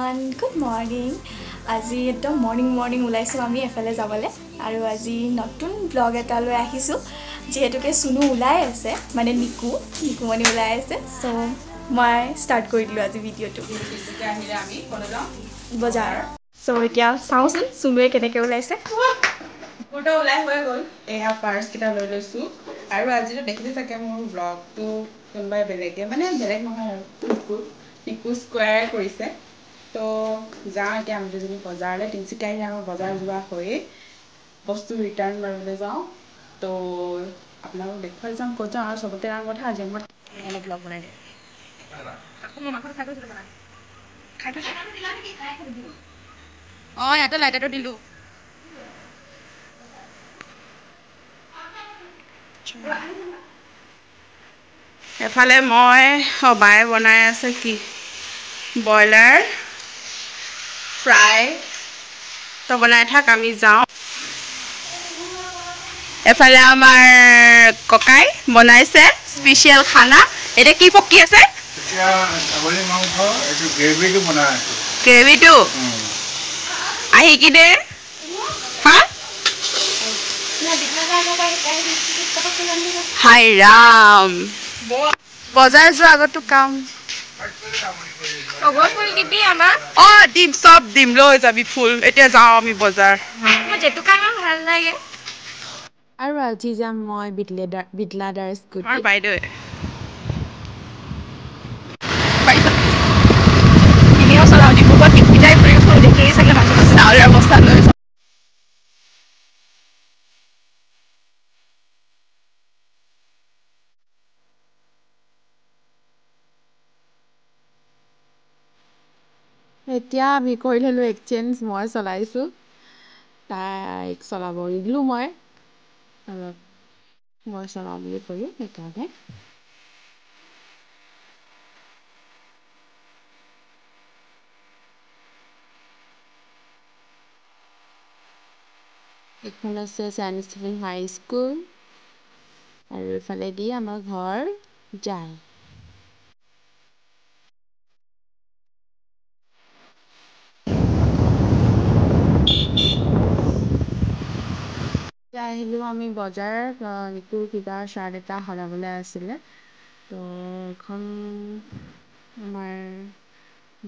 Everyone good morning আজি একদম morning ওলাইছোঁ আমি এফালে যাবলৈ আৰু আজি নতুন ব্লগ এটা লৈ আহিছোঁ যিহেতুকে সুনু ওলাই আছে মানে নিকুমণি ওলাই আছে চ' মই ষ্টাৰ্ট কৰি দিলোঁ আজি ভিডিঅ'টো বজাৰ চ' এতিয়া চাওঁচোন সুনুৱে কেনেকৈ ওলাইছে ফটো ওলাই হৈ গ'ল এয়া পাৰ্চকেইটা লৈ লৈছোঁ আৰু আজিতো দেখিছে চাগে মোৰ ব্লগটো কোনোবাই বেলেগে মানে বেলেগ নহয় আৰু নিকু স্কুৱাৰে কৰিছে তো যাওঁ এতিয়া আমি দুজনী বজাৰলৈ তিনিচুকীয়া আহি আমাৰ বজাৰ যোৱা হৈয়ে বস্তু ৰিটাৰ্ণ মাৰিবলৈ যাওঁ তো আপোনালোক দেখুৱাই যাম ক'ত যাওঁ আৰু চবতে ডাঙৰ কথা আজি মই অলপ ব্লগ বনাই দিম অঁ ইয়াতে লাইটাৰটো দিলোঁ এফালে মই বায়ে বনাই আছে কি ব্ৰইলাৰ ফ্ৰাই তো বনাই থাক আমি যাওঁ এফালে আমাৰ ককাই বনাইছে স্পেচিয়েল খানা এতিয়া কি পকি আছে ছাগলী মাংস এইটো গ্ৰেভিটো বনাই আছোঁ গ্ৰেভিটো আহি কিনে হা হাই ৰাম বজাৰ যোৱা আগতো কাম অঁ দিম চব দিম লৈ যাবি ফুল এতিয়া যাওঁ আমি বজাৰ ভাল লাগে আৰু আজি যাম মই বিটলাদাৰ স্কুল আমাৰ বাইদেউ এতিয়া আমি কৰি ল'লোঁ এক্সেঞ্জ মই চলাইছোঁ তাইক চলাব নিদিলোঁ মই চলাওঁ বুলি ক'লোঁ সেইকাৰণে এইখন আছে চেণ্ট ষ্টিফেন হাই স্কুল আৰু এইফালেদি আমাৰ ঘৰ যায় এতিয়া আহিলোঁ আমি বজাৰ এইটো কিবা চাৰ্ট এটা সলাবলৈ আছিলে তো এখন আমাৰ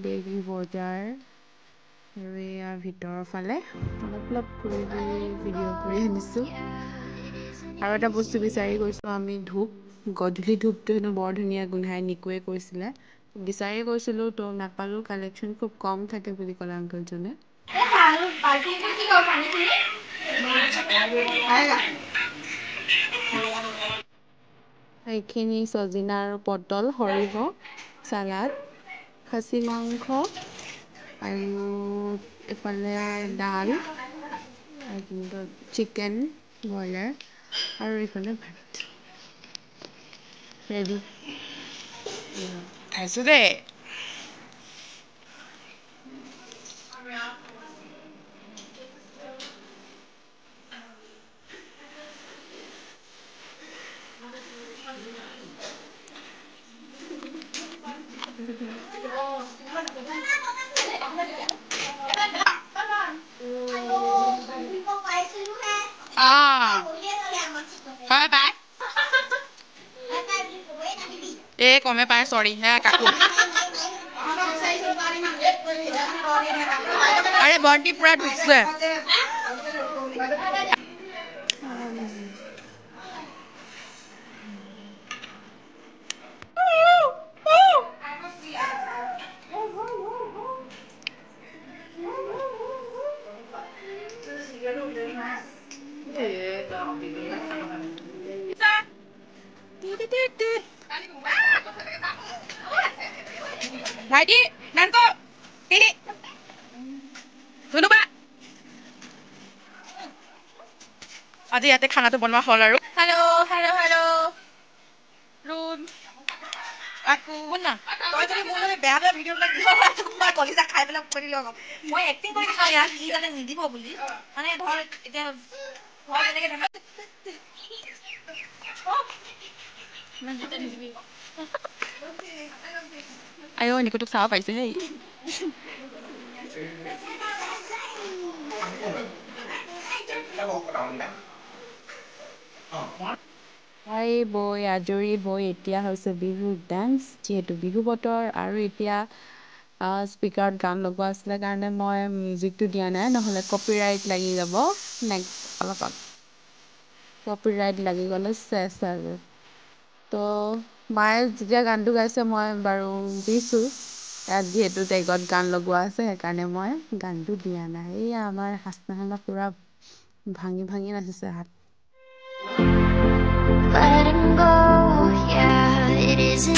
ডেইলি বজাৰ আৰু এয়া ভিতৰৰ ফালে অলপ ফুৰি ভিডিঅ' কৰি আনিছোঁ আৰু এটা বস্তু বিচাৰি গৈছোঁ আমি ধূপ গধূলি ধূপটো হেনো বৰ ধুনীয়া গোন্ধাই নিকুৱে কৈছিলে বিচাৰি গৈছিলোঁ তো নাপালোঁ কালেকশ্যন খুব কম থাকে বুলি ক'লে আংকলজনে এইখিনি চজিনা আৰু পটল সৰিয়হ চালাড খাচী মাংস আৰু এইফালে ডাল আৰু চিকেন ব্ৰইলাৰ আৰু এইফালে ভাত ৰেডি খাইছোঁ দেই হয় বাই এই কমে পায় চৰি হে কাকো আৰে বন্টি পুৰা ঢুকছে ভাইটি নানকো ধুনুবা আজি ইয়াতে খানাটো বনোৱা হ'ল আৰু হেল্ল' ৰুণ আকৌ শুন না তই যদি মোৰ যদি বেয়া ভিডিঅ'বিলাক মই কলিজা খাই পেলাই কৰি লওঁ মই এক্টিং কৰি খাওঁ ইয়াত সি যাতে নিদিব বুলি মানে ধৰ এতিয়া ঘৰ যেনেকৈ দেখা আই নিকুটোক চাব পাৰিছে হেই খাই বৈ আজৰি হৈ এতিয়া হৈছে বিহু ডান্স যিহেতু বিহু বতৰ আৰু এতিয়া স্পীকাৰত গান লগোৱা আছিলে কাৰণে মই মিউজিকটো দিয়া নাই নহ'লে কপিৰাইট লাগি যাব নেক্সট অলপ কপিৰাইট লাগি গ'লে চেছ আৰু তো মায়ে যেতিয়া গানটো গাইছে মই বাৰু দিছোঁ ইয়াত যিহেতু টেগত গান লগোৱা আছে সেইকাৰণে মই গানটো দিয়া নাই এয়া আমাৰ হাচনাহানা পূৰা ভাঙি ভাঙি নাচিছে হাত Letting go, yeah, it isn't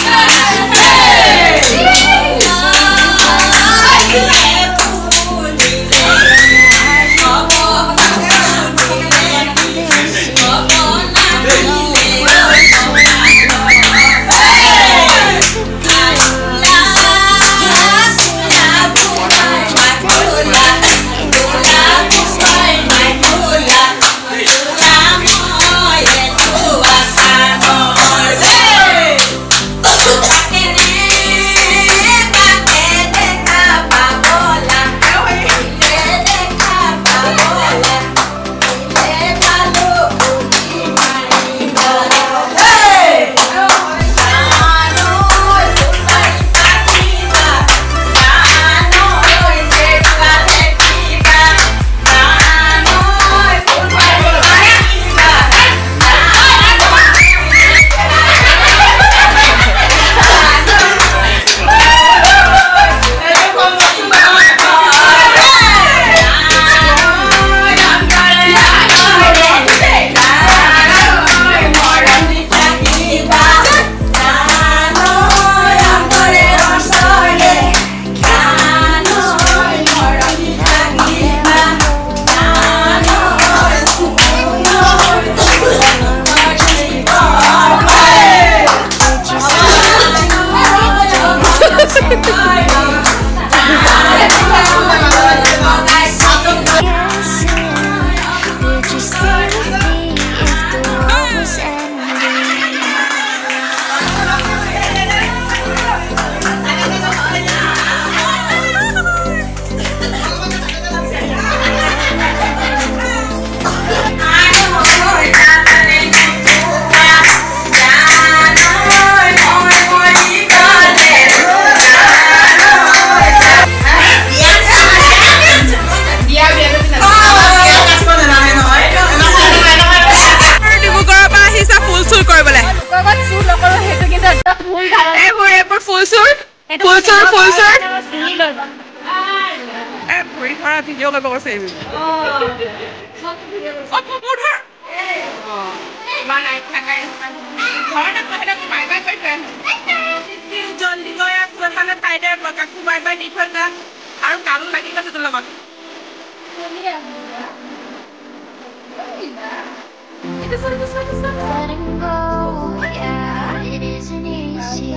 video' কৰিব কৈছে জলদি গৈ আছোনে তাইতে কাকো বাই বাই দি থৈ যা আৰু কাম লাগি গৈছে তোৰ লগত letting go, yeah, it isn't easy.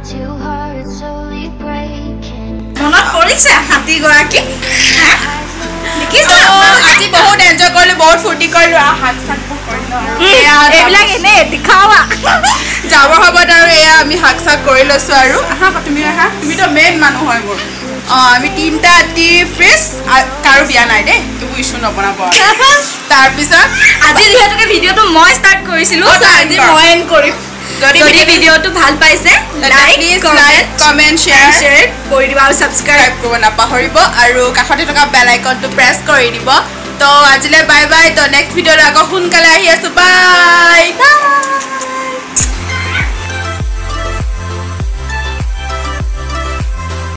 Two hearts slowly breaking. মনত পৰিছে হাতী গৰাকী আজি বহুত এনজয় কৰিলো বহুত ফূৰ্তি কৰিলো আৰু হাত চাত কৰিলো এইবিলাক এনে দেখাৱা যাব সময়ত আৰু এয়া আমি হাক চাক কৰি লৈছো আৰু আহা তুমি আহা তুমিতো মেইন মানুহ হয় মোৰ আমি তিনিটা ৰাতি ফ্ৰেছ কাৰো বিয়া নাই দেই তুমি ইছ্যু নবনাব তাৰপিছত আজি যিহেতুকে ভিডিঅ'টো মই ষ্টাৰ্ট কৰিছিলোঁ আজি মই এণ্ড কৰিম যদি ভিডিঅ'টো ভাল পাইছে লাইক কমেণ্ট শ্বেয়াৰ কৰি দিব আৰু ছাবস্ক্ৰাইব কৰিব নাপাহৰিব আৰু কাষতে থকা বেল আইকনটো প্ৰেছ কৰি দিব তো আজিলৈ বাই বাই তো নেক্সট ভিডিঅ'ত আকৌ সোনকালে আহি আছো বাই